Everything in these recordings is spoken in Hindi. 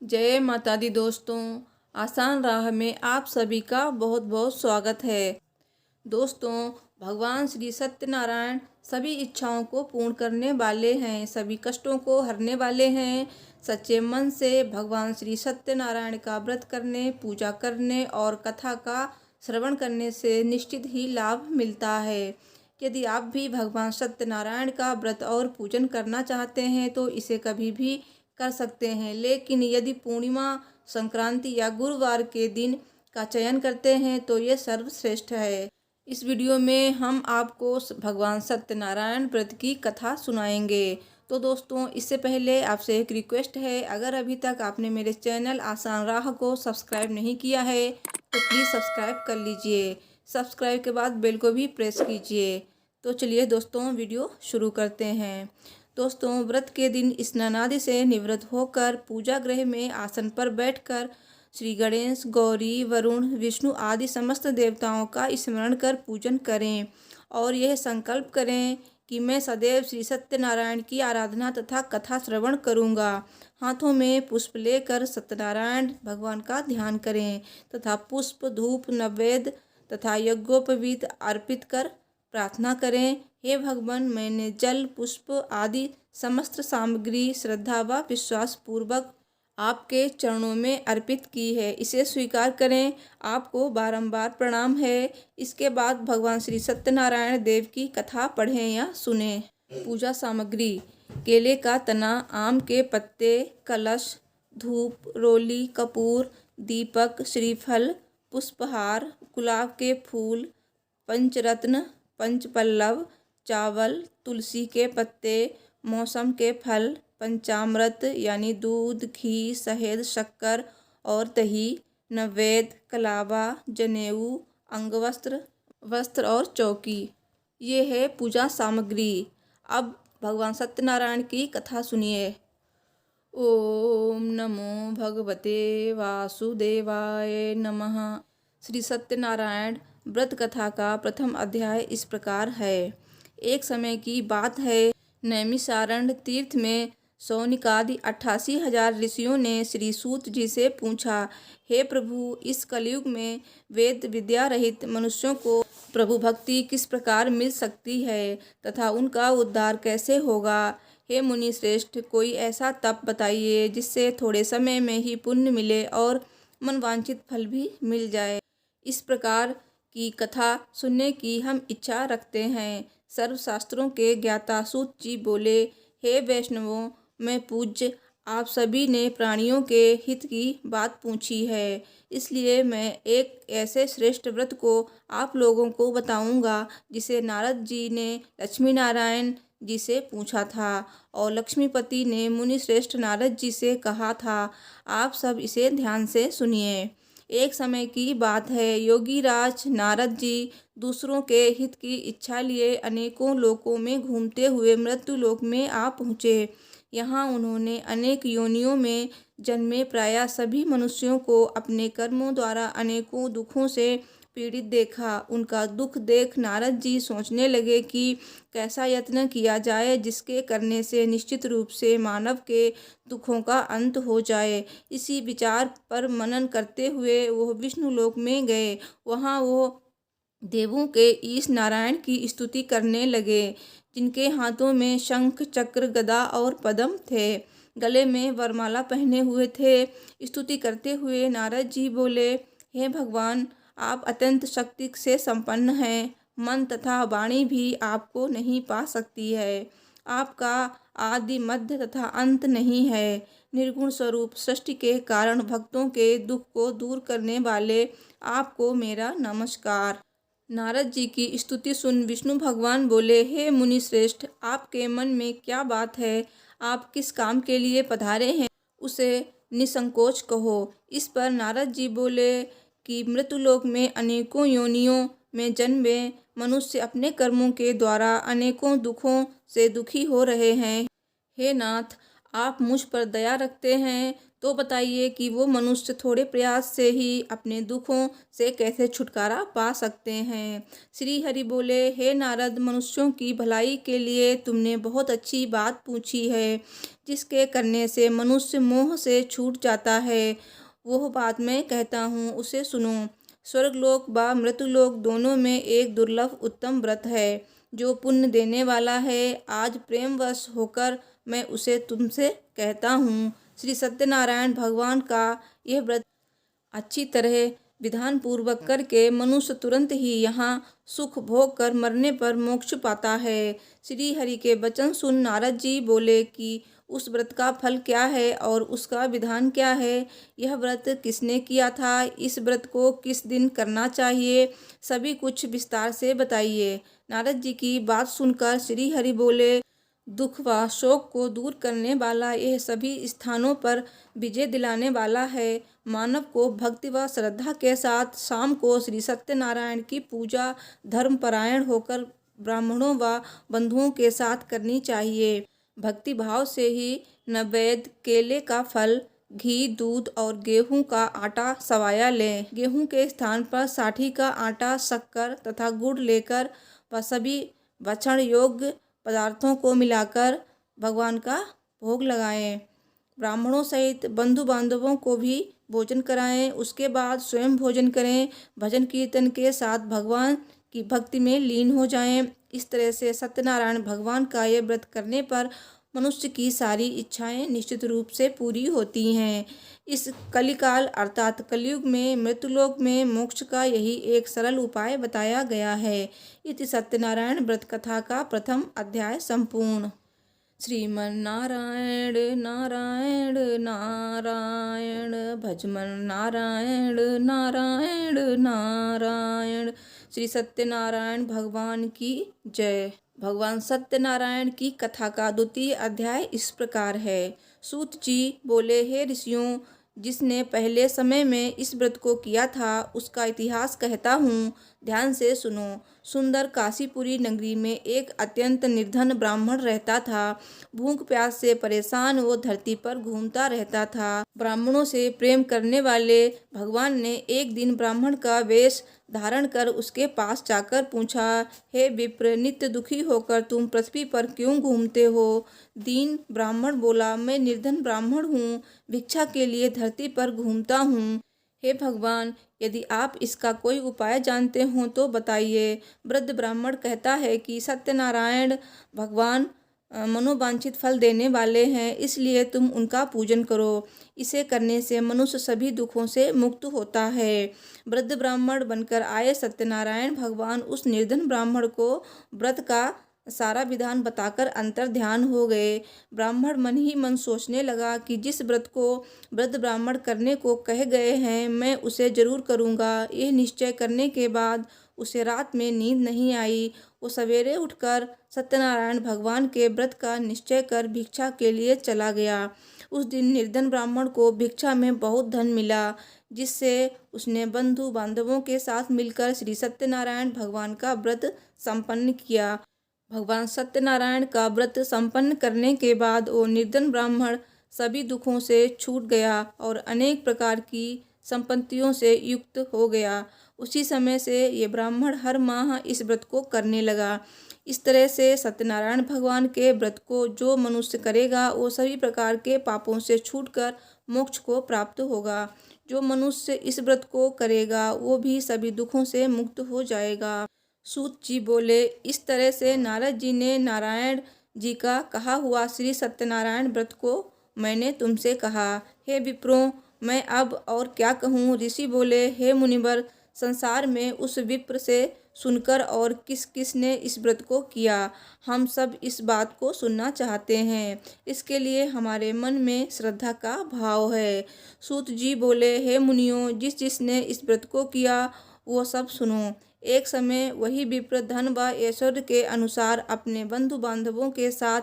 जय माता दी दोस्तों। आसान राह में आप सभी का बहुत बहुत स्वागत है। दोस्तों, भगवान श्री सत्यनारायण सभी इच्छाओं को पूर्ण करने वाले हैं, सभी कष्टों को हरने वाले हैं। सच्चे मन से भगवान श्री सत्यनारायण का व्रत करने, पूजा करने और कथा का श्रवण करने से निश्चित ही लाभ मिलता है। यदि आप भी भगवान सत्यनारायण का व्रत और पूजन करना चाहते हैं तो इसे कभी भी कर सकते हैं, लेकिन यदि पूर्णिमा, संक्रांति या गुरुवार के दिन का चयन करते हैं तो ये सर्वश्रेष्ठ है। इस वीडियो में हम आपको भगवान सत्यनारायण व्रत की कथा सुनाएंगे। तो दोस्तों, इससे पहले आपसे एक रिक्वेस्ट है, अगर अभी तक आपने मेरे चैनल आसान राह को सब्सक्राइब नहीं किया है तो प्लीज़ सब्सक्राइब कर लीजिए। सब्सक्राइब के बाद बेल को भी प्रेस कीजिए। तो चलिए दोस्तों, वीडियो शुरू करते हैं। दोस्तों, व्रत के दिन स्नानादि से निवृत्त होकर पूजा गृह में आसन पर बैठकर श्री गणेश, गौरी, वरुण, विष्णु आदि समस्त देवताओं का स्मरण कर पूजन करें और यह संकल्प करें कि मैं सदैव श्री सत्यनारायण की आराधना तथा कथा श्रवण करूँगा। हाथों में पुष्प लेकर सत्यनारायण भगवान का ध्यान करें तथा पुष्प, धूप, नैवेद्य तथा यज्ञोपवीत अर्पित कर प्रार्थना करें। हे भगवान, मैंने जल, पुष्प आदि समस्त सामग्री श्रद्धा व विश्वास पूर्वक आपके चरणों में अर्पित की है, इसे स्वीकार करें। आपको बारंबार प्रणाम है। इसके बाद भगवान श्री सत्यनारायण देव की कथा पढ़ें या सुनें। पूजा सामग्री: केले का तना, आम के पत्ते, कलश, धूप, रोली, कपूर, दीपक, श्रीफल, पुष्पहार, गुलाब के फूल, पंचरत्न, पंचपल्लव, चावल, तुलसी के पत्ते, मौसम के फल, पंचामृत यानी दूध, घी, शहद, शक्कर और दही, नैवेद्य, कलावा, जनेऊ, अंगवस्त्र, वस्त्र और चौकी। ये है पूजा सामग्री। अब भगवान सत्यनारायण की कथा सुनिए। ओम नमो भगवते वासुदेवाय नमः। श्री सत्यनारायण व्रत कथा का प्रथम अध्याय इस प्रकार है। एक समय की बात है, नैमिषारण्य तीर्थ में सौनिकादि 88,000 ऋषियों ने श्री सूत जी से पूछा, हे प्रभु, इस कलयुग में वेद विद्या रहित मनुष्यों को प्रभु भक्ति किस प्रकार मिल सकती है तथा उनका उद्धार कैसे होगा। हे मुनि श्रेष्ठ, कोई ऐसा तप बताइए जिससे थोड़े समय में ही पुण्य मिले और मनवांछित फल भी मिल जाए। इस प्रकार की कथा सुनने की हम इच्छा रखते हैं। सर्वशास्त्रों के ज्ञाता सूत जी बोले, हे वैष्णवों, मैं पूज्य आप सभी ने प्राणियों के हित की बात पूछी है, इसलिए मैं एक ऐसे श्रेष्ठ व्रत को आप लोगों को बताऊंगा जिसे नारद जी ने लक्ष्मी नारायण जी से पूछा था और लक्ष्मीपति ने मुनि श्रेष्ठ नारद जी से कहा था। आप सब इसे ध्यान से सुनिए। एक समय की बात है, योगी राज नारद जी दूसरों के हित की इच्छा लिए अनेकों लोकों में घूमते हुए मृत्यु लोक में आ पहुँचे। यहाँ उन्होंने अनेक योनियों में जन्मे प्रायः सभी मनुष्यों को अपने कर्मों द्वारा अनेकों दुखों से पीड़ित देखा। उनका दुख देख नारद जी सोचने लगे कि कैसा यत्न किया जाए जिसके करने से निश्चित रूप से मानव के दुखों का अंत हो जाए। इसी विचार पर मनन करते हुए वो विष्णु लोक में गए। वहाँ वो देवों के ईश नारायण की स्तुति करने लगे, जिनके हाथों में शंख, चक्र, गदा और पद्म थे, गले में वरमाला पहने हुए थे। स्तुति करते हुए नारद जी बोले, हे भगवान, आप अत्यंत शक्ति से संपन्न हैं। मन तथा वाणी भी आपको नहीं पा सकती है। आपका आदि, मध्य तथा अंत नहीं है। निर्गुण स्वरूप सृष्टि के कारण भक्तों के दुख को दूर करने वाले आपको मेरा नमस्कार। नारद जी की स्तुति सुन विष्णु भगवान बोले, हे मुनि श्रेष्ठ, आपके मन में क्या बात है? आप किस काम के लिए पधारे हैं, उसे निसंकोच कहो। इस पर नारद जी बोले कि मृत्युलोक में अनेकों योनियों में जन्मे मनुष्य अपने कर्मों के द्वारा अनेकों दुखों से दुखी हो रहे हैं। हे नाथ, आप मुझ पर दया रखते हैं तो बताइए कि वो मनुष्य थोड़े प्रयास से ही अपने दुखों से कैसे छुटकारा पा सकते हैं। श्री हरि बोले, हे नारद, मनुष्यों की भलाई के लिए तुमने बहुत अच्छी बात पूछी है। जिसके करने से मनुष्य मोह से छूट जाता है, वह बात मैं कहता हूँ, उसे सुनो। स्वर्गलोक व मृत्युलोक दोनों में एक दुर्लभ उत्तम व्रत है जो पुण्य देने वाला है। आज प्रेमवश होकर मैं उसे तुमसे कहता हूँ। श्री सत्यनारायण भगवान का यह व्रत अच्छी तरह विधान पूर्वक करके मनुष्य तुरंत ही यहाँ सुख भोग कर मरने पर मोक्ष पाता है। श्री हरि के वचन सुन नारद जी बोले कि उस व्रत का फल क्या है और उसका विधान क्या है? यह व्रत किसने किया था? इस व्रत को किस दिन करना चाहिए? सभी कुछ विस्तार से बताइए। नारद जी की बात सुनकर श्री हरि बोले, दुख व शोक को दूर करने वाला, यह सभी स्थानों पर विजय दिलाने वाला है। मानव को भक्ति व श्रद्धा के साथ शाम को श्री सत्यनारायण की पूजा धर्मपरायण होकर ब्राह्मणों व बंधुओं के साथ करनी चाहिए। भक्ति भाव से ही नैवेद्य, केले का फल, घी, दूध और गेहूं का आटा सवाया लें। गेहूं के स्थान पर साठी का आटा, शक्कर तथा गुड़ लेकर व सभी भक्षण योग्य पदार्थों को मिलाकर भगवान का भोग लगाएं। ब्राह्मणों सहित बंधु बांधवों को भी भोजन कराएं। उसके बाद स्वयं भोजन करें। भजन कीर्तन के साथ भगवान की भक्ति में लीन हो जाएं। इस तरह से सत्यनारायण भगवान का ये व्रत करने पर मनुष्य की सारी इच्छाएं निश्चित रूप से पूरी होती हैं। इस कलिकाल अर्थात कलयुग में मृत्युलोक में मोक्ष का यही एक सरल उपाय बताया गया है। इति सत्यनारायण व्रत कथा का प्रथम अध्याय संपूर्ण। श्रीमन्नारायण नारायण नारायण, भजमन नारायण नारायण नारायण। श्री सत्यनारायण भगवान की जय। भगवान सत्यनारायण की कथा का द्वितीय अध्याय इस प्रकार है। सूत जी बोले, हे ऋषियों, जिसने पहले समय में इस व्रत को किया था उसका इतिहास कहता हूँ, ध्यान से सुनो। सुंदर काशीपुरी नगरी में एक अत्यंत निर्धन ब्राह्मण रहता था। भूख प्यास से परेशान वो धरती पर घूमता रहता था। ब्राह्मणों से प्रेम करने वाले भगवान ने एक दिन ब्राह्मण का वेश धारण कर उसके पास जाकर पूछा, हे विप्र, नित्य दुखी होकर तुम पृथ्वी पर क्यों घूमते हो? दीन ब्राह्मण बोला, मैं निर्धन ब्राह्मण हूँ, भिक्षा के लिए धरती पर घूमता हूँ। हे भगवान, यदि आप इसका कोई उपाय जानते हो तो बताइए। वृद्ध ब्राह्मण कहता है कि सत्यनारायण भगवान मनोवांछित फल देने वाले हैं, इसलिए तुम उनका पूजन करो। इसे करने से मनुष्य सभी दुखों से मुक्त होता है। वृद्ध ब्राह्मण बनकर आए सत्यनारायण भगवान उस निर्धन ब्राह्मण को व्रत का सारा विधान बताकर अंतर ध्यान हो गए। ब्राह्मण मन ही मन सोचने लगा कि जिस व्रत को वृद्ध ब्राह्मण करने को कह गए हैं, मैं उसे जरूर करूँगा। यह निश्चय करने के बाद उसे रात में नींद नहीं आई। वो सवेरे उठकर सत्यनारायण भगवान के व्रत का निश्चय कर भिक्षा के लिए चला गया। उस दिन निर्धन ब्राह्मण को भिक्षा में बहुत धन मिला, जिससे उसने बंधु बांधवों के साथ मिलकर श्री सत्यनारायण भगवान का व्रत संपन्न किया। भगवान सत्यनारायण का व्रत संपन्न करने के बाद वो निर्धन ब्राह्मण सभी दुखों से छूट गया और अनेक प्रकार की संपत्तियों से युक्त हो गया। उसी समय से ये ब्राह्मण हर माह इस व्रत को करने लगा। इस तरह से सत्यनारायण भगवान के व्रत को जो मनुष्य करेगा वो सभी प्रकार के पापों से छूटकर मोक्ष को प्राप्त होगा। जो मनुष्य इस व्रत को करेगा वो भी सभी दुखों से मुक्त हो जाएगा। सूत जी बोले, इस तरह से नारद जी ने नारायण जी का कहा हुआ श्री सत्यनारायण व्रत को मैंने तुमसे कहा। हे विप्रों, मैं अब और क्या कहूँ? ऋषि बोले, हे मुनिवर, संसार में उस विप्र से सुनकर और किस किस ने इस व्रत को किया, हम सब इस बात को सुनना चाहते हैं। इसके लिए हमारे मन में श्रद्धा का भाव है। सूत जी बोले, हे मुनियों, जिस जिसने इस व्रत को किया वो सब सुनो। एक समय वही विप्र धन व ऐश्वर्य के अनुसार अपने बंधु बांधवों के साथ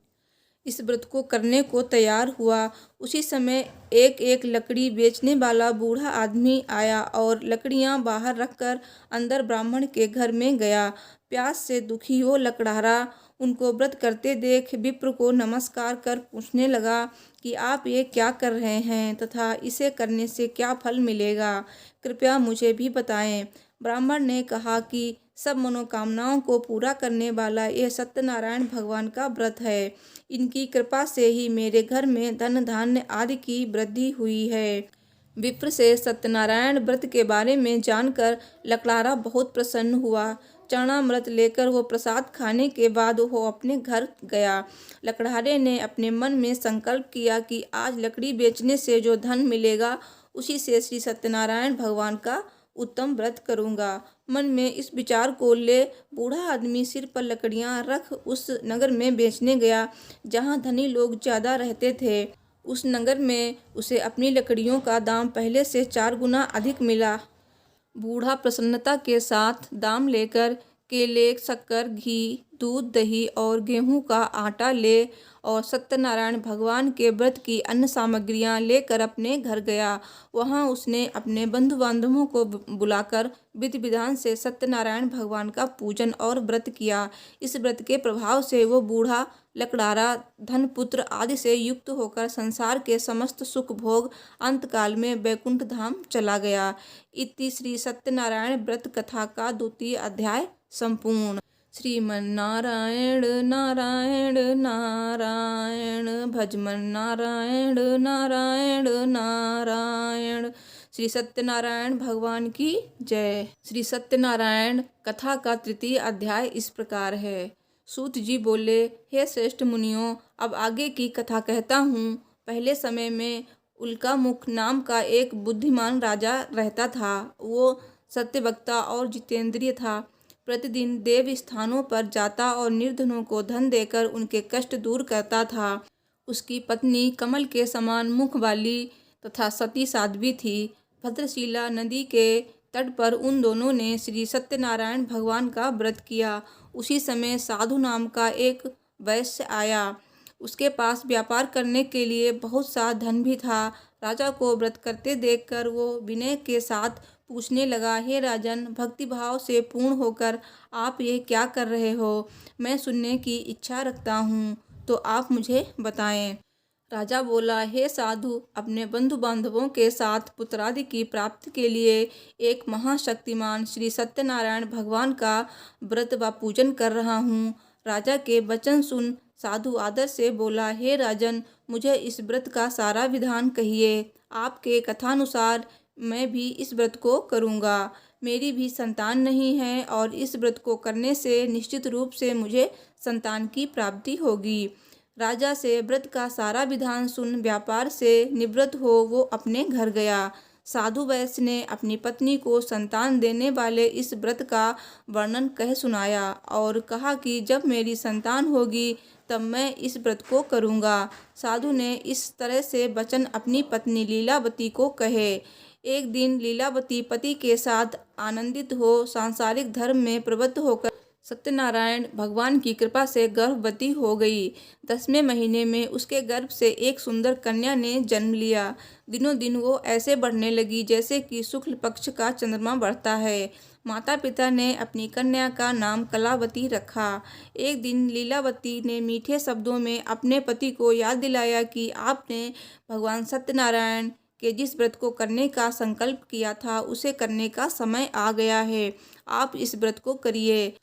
इस व्रत को करने को तैयार हुआ। उसी समय एक एक लकड़ी बेचने वाला बूढ़ा आदमी आया और लकड़ियां बाहर रखकर अंदर ब्राह्मण के घर में गया। प्यास से दुखी वो लकड़हारा उनको व्रत करते देख विप्र को नमस्कार कर पूछने लगा कि आप ये क्या कर रहे हैं तथा इसे करने से क्या फल मिलेगा, कृपया मुझे भी बताएं। ब्राह्मण ने कहा कि सब मनोकामनाओं को पूरा करने वाला यह सत्यनारायण भगवान का व्रत है। इनकी कृपा से ही मेरे घर में धन धान्य आदि की वृद्धि हुई है। विप्र से सत्यनारायण व्रत के बारे में जानकर लकड़हारा बहुत प्रसन्न हुआ। चरणामृत लेकर वो प्रसाद खाने के बाद वो अपने घर गया। लकड़हारे ने अपने मन में संकल्प किया कि आज लकड़ी बेचने से जो धन मिलेगा उसी से श्री सत्यनारायण भगवान का उत्तम व्रत करूंगा। मन में इस विचार को ले बूढ़ा आदमी सिर पर लकड़ियां रख उस नगर में बेचने गया जहां धनी लोग ज्यादा रहते थे। उस नगर में उसे अपनी लकड़ियों का दाम पहले से 4 गुना अधिक मिला। बूढ़ा प्रसन्नता के साथ दाम लेकर केले, शक्कर, घी, दूध, दही और गेहूं का आटा ले और सत्यनारायण भगवान के व्रत की अन्न सामग्रियां लेकर अपने घर गया। वहां उसने अपने बंधु बांधवों को बुलाकर विधि विधान से सत्यनारायण भगवान का पूजन और व्रत किया। इस व्रत के प्रभाव से वो बूढ़ा लकड़हारा धन पुत्र आदि से युक्त होकर संसार के समस्त सुख भोग अंतकाल में वैकुंठ धाम चला गया। इति श्री सत्यनारायण व्रत कथा का 2वां अध्याय संपूर्ण। श्रीमन्नारायण नारायण नारायण भजमन नारायण नारायण नारायण। श्री सत्यनारायण भगवान की जय। श्री सत्यनारायण कथा का 3वां अध्याय इस प्रकार है। सूत जी बोले, हे श्रेष्ठ मुनियों, अब आगे की कथा कहता हूँ। पहले समय में उल्कामुख नाम का एक बुद्धिमान राजा रहता था। वो सत्यवक्ता और जितेंद्रिय था। प्रतिदिन देव स्थानों पर जाता और निर्धनों को धन देकर उनके कष्ट दूर करता था। उसकी पत्नी कमल के समान मुख वाली तथा सती साध्वी थी। भद्रशिला नदी के तट पर उन दोनों ने श्री सत्यनारायण भगवान का व्रत किया। उसी समय साधु नाम का एक वैश्य आया। उसके पास व्यापार करने के लिए बहुत सा धन भी था। राजा को व्रत करते देखकर वो विनय के साथ पूछने लगा, हे राजन, भक्तिभाव से पूर्ण होकर आप ये क्या कर रहे हो? मैं सुनने की इच्छा रखता हूँ, तो आप मुझे बताएं। राजा बोला, हे साधु, अपने बंधु बांधवों के साथ पुत्रादि की प्राप्ति के लिए एक महाशक्तिमान श्री सत्यनारायण भगवान का व्रत व पूजन कर रहा हूँ। राजा के वचन सुन साधु आदर से बोला, हे राजन, मुझे इस व्रत का सारा विधान कहिए। आपके कथानुसार मैं भी इस व्रत को करूँगा। मेरी भी संतान नहीं है और इस व्रत को करने से निश्चित रूप से मुझे संतान की प्राप्ति होगी। राजा से व्रत का सारा विधान सुन व्यापार से निवृत्त हो वो अपने घर गया। साधु वैश्य ने अपनी पत्नी को संतान देने वाले इस व्रत का वर्णन कह सुनाया और कहा कि जब मेरी संतान होगी तब मैं इस व्रत को करूँगा। साधु ने इस तरह से वचन अपनी पत्नी लीलावती को कहे। एक दिन लीलावती पति के साथ आनंदित हो सांसारिक धर्म में प्रवृत्त होकर सत्यनारायण भगवान की कृपा से गर्भवती हो गई। 10वें महीने में उसके गर्भ से एक सुंदर कन्या ने जन्म लिया। दिनों दिन वो ऐसे बढ़ने लगी जैसे कि शुक्ल पक्ष का चंद्रमा बढ़ता है। माता पिता ने अपनी कन्या का नाम कलावती रखा। एक दिन लीलावती ने मीठे शब्दों में अपने पति को याद दिलाया कि आपने भगवान सत्यनारायण के जिस व्रत को करने का संकल्प किया था उसे करने का समय आ गया है। आप इस व्रत को करिए।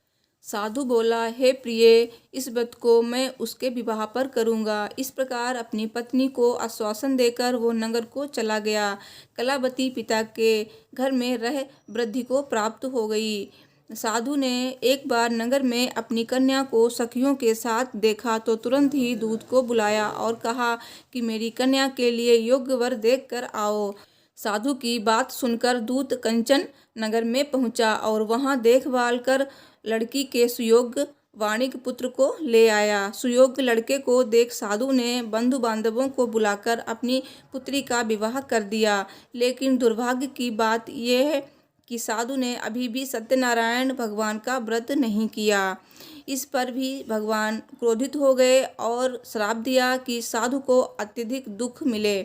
साधु बोला, हे प्रिय, इस व्रत को मैं उसके विवाह पर करूँगा। इस प्रकार अपनी पत्नी को आश्वासन देकर वो नगर को चला गया। कलावती पिता के घर में रह वृद्धि को प्राप्त हो गई। साधु ने एक बार नगर में अपनी कन्या को सखियों के साथ देखा तो तुरंत ही दूत को बुलाया और कहा कि मेरी कन्या के लिए योग्य वर देख कर आओ। साधु की बात सुनकर दूत कंचन नगर में पहुंचा और वहां देखभाल कर लड़की के सुयोग्य वाणिक पुत्र को ले आया। सुयोग्य लड़के को देख साधु ने बंधु बांधवों को बुलाकर अपनी पुत्री का विवाह कर दिया। लेकिन दुर्भाग्य की बात यह है कि साधु ने अभी भी सत्यनारायण भगवान का व्रत नहीं किया। इस पर भी भगवान क्रोधित हो गए और श्राप दिया कि साधु को अत्यधिक दुख मिले।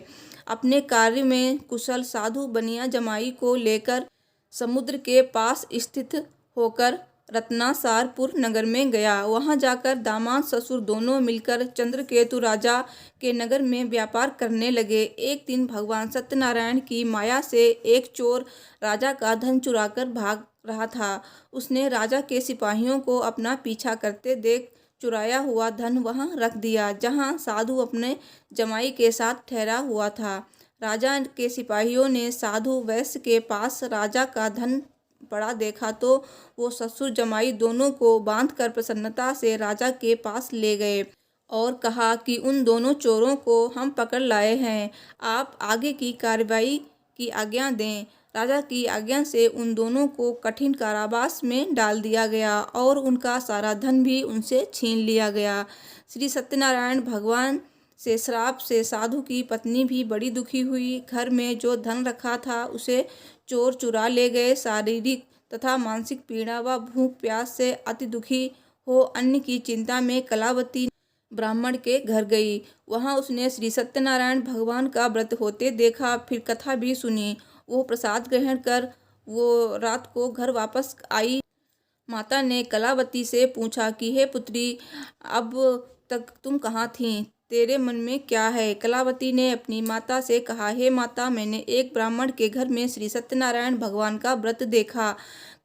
अपने कार्य में कुशल साधु बनिया जमाई को लेकर समुद्र के पास स्थित होकर रत्नासारपुर नगर में गया। वहां जाकर दामाद ससुर दोनों मिलकर चंद्रकेतु राजा के नगर में व्यापार करने लगे। एक दिन भगवान सत्यनारायण की माया से एक चोर राजा का धन चुराकर भाग रहा था। उसने राजा के सिपाहियों को अपना पीछा करते देख चुराया हुआ धन वहां रख दिया, जहां साधु अपने जमाई के साथ ठहरा हुआ था। राजा के सिपाहियों ने साधु वैश्य के पास राजा का धन पड़ा देखा तो वो ससुर जमाई दोनों को बांधकर प्रसन्नता से राजा के पास ले गए और कहा कि उन दोनों चोरों को हम पकड़ लाए हैं, आप आगे की कार्रवाई की आज्ञा दें। राजा की आज्ञा से उन दोनों को कठिन कारावास में डाल दिया गया और उनका सारा धन भी उनसे छीन लिया गया। श्री सत्यनारायण भगवान से श्राप से साधु की पत्नी भी बड़ी दुखी हुई। घर में जो धन रखा था उसे चोर चुरा ले गए। शारीरिक तथा मानसिक पीड़ा व भूख प्यास से अति दुखी हो अन्न की चिंता में कलावती ब्राह्मण के घर गई। वहां उसने श्री सत्यनारायण भगवान का व्रत होते देखा, फिर कथा भी सुनी। वो प्रसाद ग्रहण कर वो रात को घर वापस आई। माता ने कलावती से पूछा कि हे पुत्री, अब तक तुम कहाँ थीं? तेरे मन में क्या है? कलावती ने अपनी माता से कहा, हे माता, मैंने एक ब्राह्मण के घर में श्री सत्यनारायण भगवान का व्रत देखा।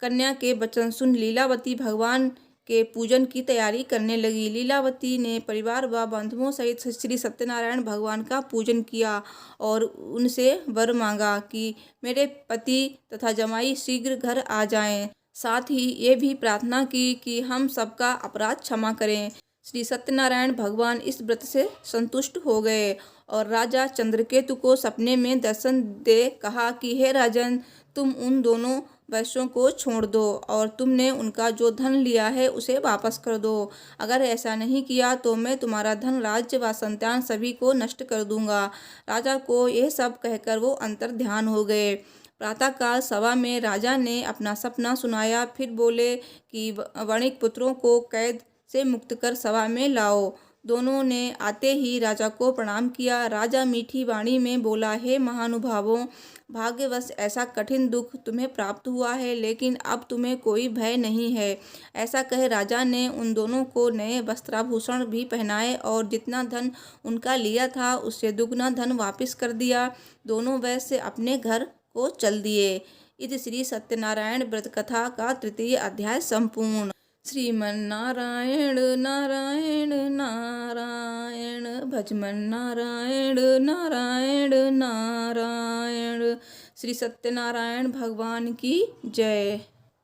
कन्या के वचन सुन लीलावती भगवान के पूजन की तैयारी करने लगी। लीलावती ने परिवार व बंधुओं सहित श्री सत्यनारायण भगवान का पूजन किया और उनसे वर मांगा कि मेरे पति तथा जमाई शीघ्र घर आ जाएं। साथ ही ये भी प्रार्थना की कि हम सबका अपराध क्षमा करें। श्री सत्यनारायण भगवान इस व्रत से संतुष्ट हो गए और राजा चंद्रकेतु को सपने में दर्शन दे कहा कि हे राजन, तुम उन दोनों वैश्यों को छोड़ दो और तुमने उनका जो धन लिया है उसे वापस कर दो। अगर ऐसा नहीं किया तो मैं तुम्हारा धन, राज्य व संतान सभी को नष्ट कर दूंगा। राजा को यह सब कहकर वो अंतर ध्यान हो गए। प्रातःकाल सभा में राजा ने अपना सपना सुनाया। फिर बोले कि वणिक पुत्रों को कैद से मुक्त कर सभा में लाओ। दोनों ने आते ही राजा को प्रणाम किया। राजा मीठी वाणी में बोला, हे महानुभावों, भाग्यवश ऐसा कठिन दुख तुम्हें प्राप्त हुआ है, लेकिन अब तुम्हें कोई भय नहीं है। ऐसा कह राजा ने उन दोनों को नए वस्त्राभूषण भी पहनाए और जितना धन उनका लिया था उससे दुगना धन वापस कर दिया। दोनों वैश्य अपने घर को चल दिए। इति श्री सत्यनारायण व्रत कथा का तृतीय अध्याय संपूर्ण। श्रीमन्नारायण नारायण नारायण, भजमन नारायण नारायण नारायण। श्री सत्यनारायण भगवान की जय।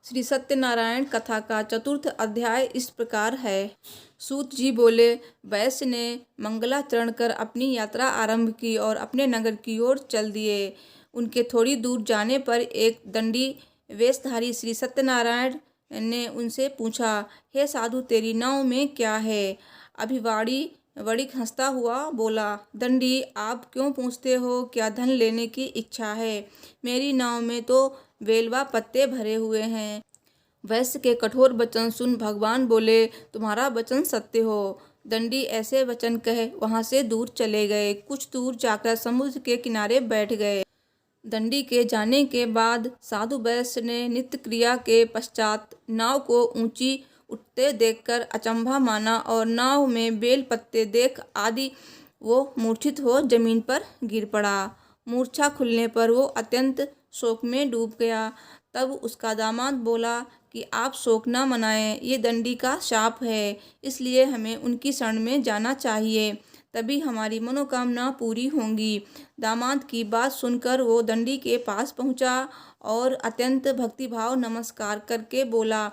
श्री सत्यनारायण कथा का चतुर्थ अध्याय इस प्रकार है। सूत जी बोले, वैश्य ने मंगलाचरण कर अपनी यात्रा आरंभ की और अपने नगर की ओर चल दिए। उनके थोड़ी दूर जाने पर एक दंडी वेशधारी श्री सत्यनारायण ने उनसे पूछा, हे साधु, तेरी नाव में क्या है? अभिवाड़ी वणिक हंसता हुआ बोला, दंडी, आप क्यों पूछते हो? क्या धन लेने की इच्छा है? मेरी नाव में तो बेलवा पत्ते भरे हुए हैं। वैश्य के कठोर वचन सुन भगवान बोले, तुम्हारा वचन सत्य हो। दंडी ऐसे वचन कह वहां से दूर चले गए। कुछ दूर जाकर समुद्र के किनारे बैठ गए। दंडी के जाने के बाद साधु वैश्य ने नित्य क्रिया के पश्चात नाव को ऊंची उठते देखकर अचंभा माना और नाव में बेल पत्ते देख आदि वो मूर्छित हो जमीन पर गिर पड़ा। मूर्छा खुलने पर वो अत्यंत शोक में डूब गया। तब उसका दामाद बोला कि आप शोक न मनाएं, ये दंडी का शाप है, इसलिए हमें उनकी शरण में जाना चाहिए, तभी हमारी मनोकामना पूरी होंगी। दामाद की बात सुनकर वो दंडी के पास पहुंचा और अत्यंत भक्तिभाव नमस्कार करके बोला,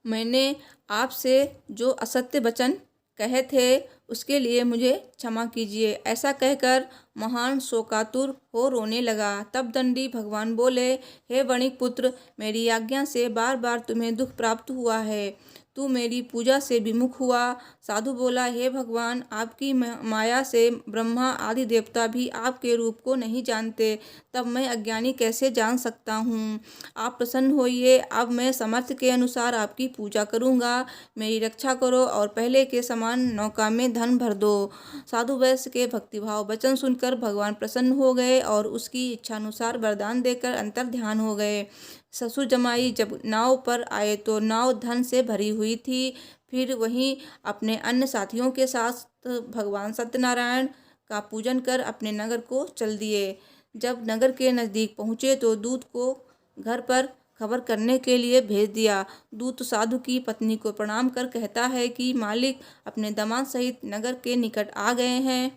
मैंने आपसे जो असत्य वचन कहे थे उसके लिए मुझे क्षमा कीजिए। ऐसा कहकर महान शोकातुर हो रोने लगा। तब दंडी भगवान बोले, हे वणिक पुत्र, मेरी आज्ञा से बार बार तुम्हें दुख प्राप्त हुआ है। तू मेरी पूजा से विमुख हुआ। साधु बोला, हे भगवान, आपकी माया से ब्रह्मा आदि देवता भी आपके रूप को नहीं जानते, तब मैं अज्ञानी कैसे जान सकता हूँ। आप प्रसन्न होइए, अब मैं समर्थ के अनुसार आपकी पूजा करूँगा। मेरी रक्षा करो और पहले के समान नौका में धन भर दो। साधु वैश्य के भक्तिभाव वचन सुनकर भगवान प्रसन्न हो गए और उसकी इच्छानुसार वरदान देकर अंतर ध्यान हो गए। ससुर जमाई जब नाव पर आए तो नाव धन से भरी हुई थी। फिर वहीं अपने अन्य साथियों के साथ भगवान सत्यनारायण का पूजन कर अपने नगर को चल दिए। जब नगर के नज़दीक पहुँचे तो दूत को घर पर खबर करने के लिए भेज दिया। दूत साधु की पत्नी को प्रणाम कर कहता है कि मालिक अपने दामाद सहित नगर के निकट आ गए हैं।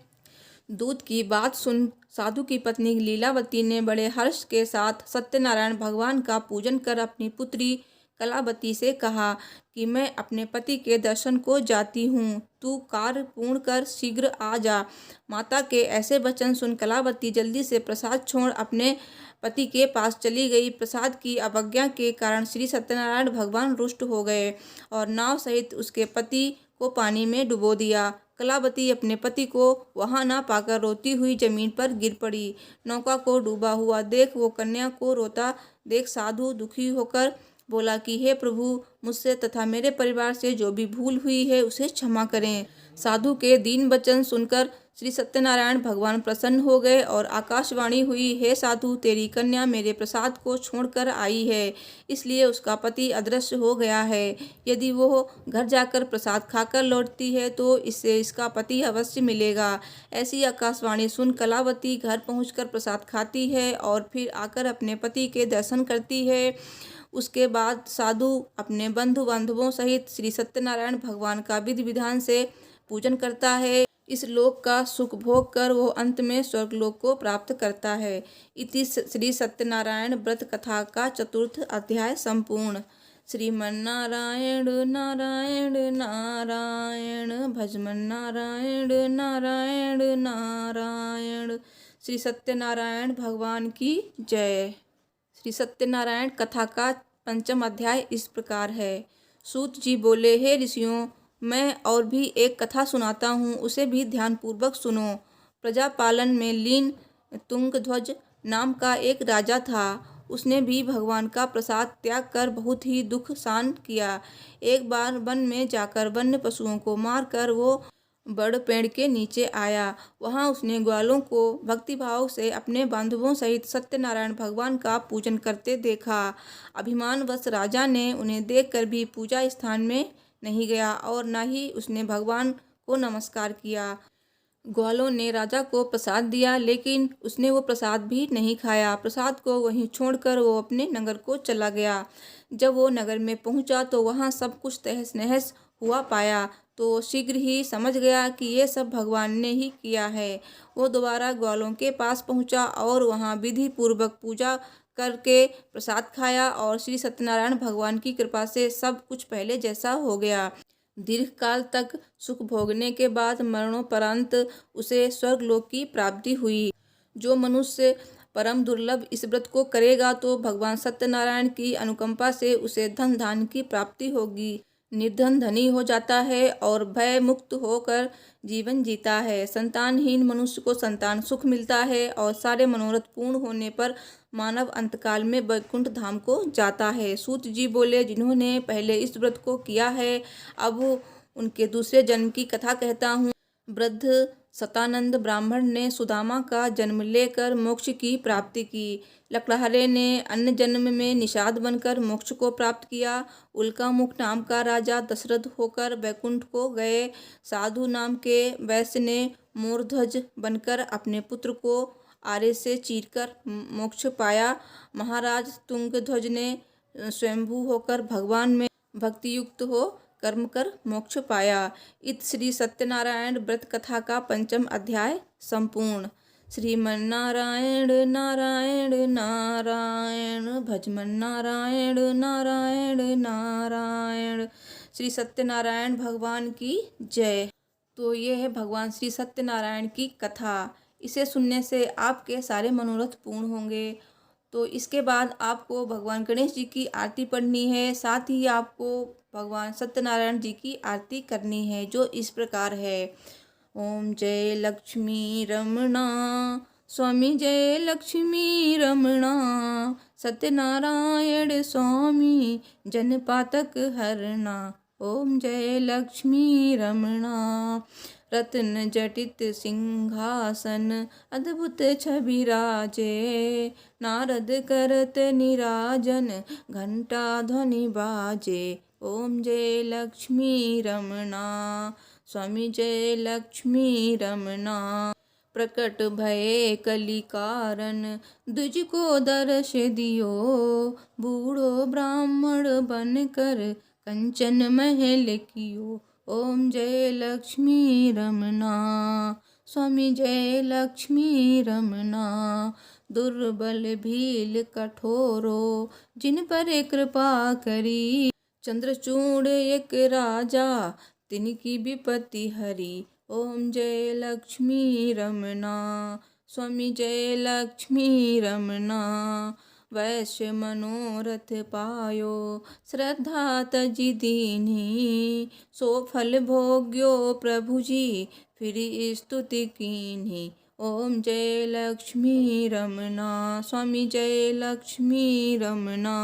दूत की बात सुन साधु की पत्नी लीलावती ने बड़े हर्ष के साथ सत्यनारायण भगवान का पूजन कर अपनी पुत्री कलावती से कहा कि मैं अपने पति के दर्शन को जाती हूँ, तू कार्य पूर्ण कर शीघ्र आ जा। माता के ऐसे वचन सुन कलावती जल्दी से प्रसाद छोड़ अपने पति के पास चली गई। प्रसाद की अवज्ञा के कारण श्री सत्यनारायण भगवान रुष्ट हो गए और नाव सहित उसके पति को पानी में डुबो दिया। कलावती अपने पति को वहां ना पाकर रोती हुई जमीन पर गिर पड़ी। नौका को डूबा हुआ देख वो कन्या को रोता देख साधु दुखी होकर बोला कि हे प्रभु, मुझसे तथा मेरे परिवार से जो भी भूल हुई है उसे क्षमा करें। साधु के दीन वचन सुनकर श्री सत्यनारायण भगवान प्रसन्न हो गए और आकाशवाणी हुई, हे साधु, तेरी कन्या मेरे प्रसाद को छोड़कर आई है, इसलिए उसका पति अदृश्य हो गया है। यदि वो घर जाकर प्रसाद खाकर लौटती है तो इससे इसका पति अवश्य मिलेगा। ऐसी आकाशवाणी सुन कलावती घर पहुंचकर प्रसाद खाती है और फिर आकर अपने पति के दर्शन करती है। उसके बाद साधु अपने बंधु बांधवों सहित श्री सत्यनारायण भगवान का विधि विधान से पूजन करता है। इस लोक का सुख भोग कर वो अंत में स्वर्गलोक को प्राप्त करता है। इति श्री सत्यनारायण व्रत कथा का चतुर्थ अध्याय संपूर्ण। श्रीमन्नारायण नारायण नारायण भजमन नारायण नारायण नारायण। श्री सत्यनारायण भगवान की जय। श्री सत्यनारायण कथा का पंचम अध्याय इस प्रकार है। सूत जी बोले, हे ऋषियों, मैं और भी एक कथा सुनाता हूँ, उसे भी ध्यानपूर्वक सुनो। प्रजापालन में लीन तुंगध्वज नाम का एक राजा था। उसने भी भगवान का प्रसाद त्याग कर बहुत ही दुख सहन किया। एक बार वन में जाकर वन्य पशुओं को मारकर वो बड़ पेड़ के नीचे आया। वहां उसने ग्वालों को भक्तिभाव से अपने बांधवों सहित सत्यनारायण भगवान का पूजन करते देखा। अभिमानवश राजा ने उन्हें देखकर भी पूजा स्थान में नहीं गया और न ही उसने भगवान को नमस्कार किया। ग्वालों ने राजा को प्रसाद दिया, लेकिन उसने वो प्रसाद भी नहीं खाया। प्रसाद को वहीं छोड़कर वो अपने नगर को चला गया। जब वो नगर में पहुंचा तो वहां सब कुछ तहस नहस हुआ पाया, तो शीघ्र ही समझ गया कि ये सब भगवान ने ही किया है। वो दोबारा ग्वालों के पास पहुंचा और वहां विधि पूर्वक पूजा करके प्रसाद खाया और श्री सत्यनारायण भगवान की कृपा से सब कुछ पहले जैसा हो गया। दीर्घ काल तक सुख भोगने के बाद मरणोपरांत उसे स्वर्गलोक की प्राप्ति हुई। जो मनुष्य परम दुर्लभ इस व्रत को करेगा तो भगवान सत्यनारायण की अनुकंपा से उसे धन धान्य की प्राप्ति होगी। निर्धन धनी हो जाता है और भय मुक्त होकर जीवन जीता है। संतानहीन मनुष्य को संतान सुख मिलता है और सारे मनोरथ पूर्ण होने पर मानव अंतकाल में वैकुंठ धाम को जाता है। सूत जी बोले, जिन्होंने पहले इस व्रत को किया है, अब उनके दूसरे जन्म की कथा कहता हूँ। वृद्ध सतानंद ब्राह्मण ने सुदामा का जन्म लेकर मोक्ष की प्राप्ति की। लकड़हारे ने अन्य जन्म में निषाद बनकर मोक्ष को प्राप्त किया। उल्कामुख नाम का राजा दशरथ होकर वैकुंठ को गए। साधु नाम के वैश्य ने मोरध्वज बनकर अपने पुत्र को आरे से चीरकर मोक्ष पाया। महाराज तुंगध्वज ने स्वयंभू होकर भगवान में भक्तियुक्त हो कर्म कर मोक्ष पाया। इत श्री सत्यनारायण व्रत कथा का पंचम अध्याय संपूर्ण। श्रीमन्नारायण नारायण नारायण भजमन नारायण नारायण नारायण। श्री सत्यनारायण भगवान की जय। तो ये है भगवान श्री सत्यनारायण की कथा। इसे सुनने से आपके सारे मनोरथ पूर्ण होंगे। तो इसके बाद आपको भगवान गणेश जी की आरती पढ़नी है। साथ ही आपको भगवान सत्यनारायण जी की आरती करनी है, जो इस प्रकार है। ओम जय लक्ष्मी रमणा, स्वामी जय लक्ष्मी रमणा, सत्यनारायण स्वामी जनपातक हरना। ओम जय लक्ष्मी रमणा, रत्न जटित सिंहासन अद्भुत छवि राजे, नारद करत निराजन घंटा ध्वनि बाजे। ओम जय लक्ष्मी रमणा, स्वामी जय लक्ष्मी रमणा, प्रकट भये कली कारण दुज को दर्श दियो, बूढ़ो ब्राह्मण बनकर कंचन महल कियो। ओम जय लक्ष्मी रमणा, स्वामी जय लक्ष्मी रमणा, दुर्बल भील कठोरो जिन पर कृपा करी, चंद्रचूड़ एक राजा तिनकी विपत्ति हरी। ओम जय लक्ष्मी रमणा, स्वामी जय लक्ष्मी रमणा, वैश्य मनोरथ पायो श्रद्धा तजी दीन्ही, सो फल भोग्यो प्रभु जी फिर स्तुति कीन्ही। ओम जय लक्ष्मी रमणा, स्वामी जय लक्ष्मी रमणा,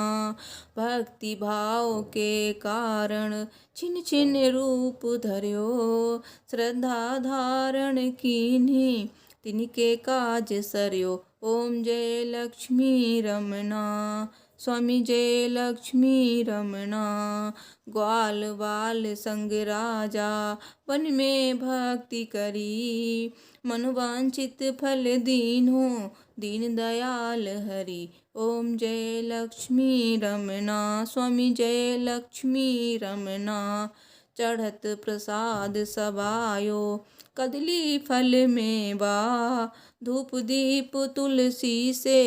भक्ति भाव के कारण छिन छिन रूप धर्यो, श्रद्धा धारण कीन्ही तिनके काज सरयो। ओम जय लक्ष्मी रमणा, स्वामी जय लक्ष्मी रमणा, ग्वाल बाल संग राजा वन में भक्ति करी, मनोवांछित फल दीन्हो दीन दयाल हरि। ओम जय लक्ष्मी रमणा, स्वामी जय लक्ष्मी रमणा, चढ़त प्रसाद सबायो कदली फल मेवा, धूप दीप तुलसी से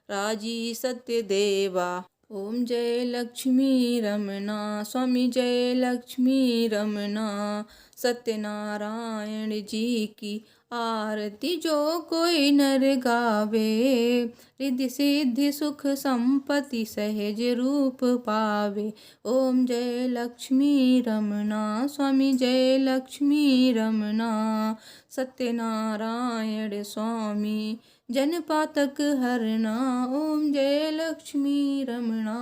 राजी सत्य देवा। ओम जय लक्ष्मी रमणा, स्वामी जय लक्ष्मी रमणा, सत्यनारायण जी की आरती जो कोई नर गावे, रिद्धि सिद्धि सुख संपत्ति सहज रूप पावे। ओम जय लक्ष्मी रमणा, स्वामी जय लक्ष्मी रमणा, सत्यनारायण स्वामी जनपातक हरना। ओम जय लक्ष्मी रमणा।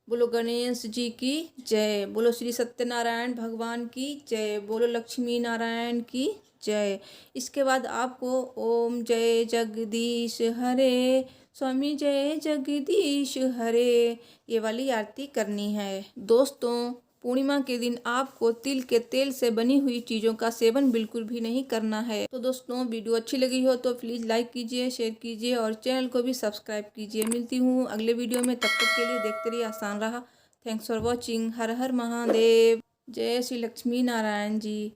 बोलो गणेश जी की जय, बोलो श्री सत्यनारायण भगवान की जय, बोलो लक्ष्मी नारायण की जय। इसके बाद आपको ओम जय जगदीश हरे, स्वामी जय जगदीश हरे, ये वाली आरती करनी है। दोस्तों, पूर्णिमा के दिन आपको तिल के तेल से बनी हुई चीज़ों का सेवन बिल्कुल भी नहीं करना है। तो दोस्तों, वीडियो अच्छी लगी हो तो प्लीज़ लाइक कीजिए, शेयर कीजिए और चैनल को भी सब्सक्राइब कीजिए। मिलती हूँ अगले वीडियो में, तब तक के लिए देखते रहिए आसान रहा। Thanks for watching. हर हर महादेव। जय श्री लक्ष्मी नारायण जी।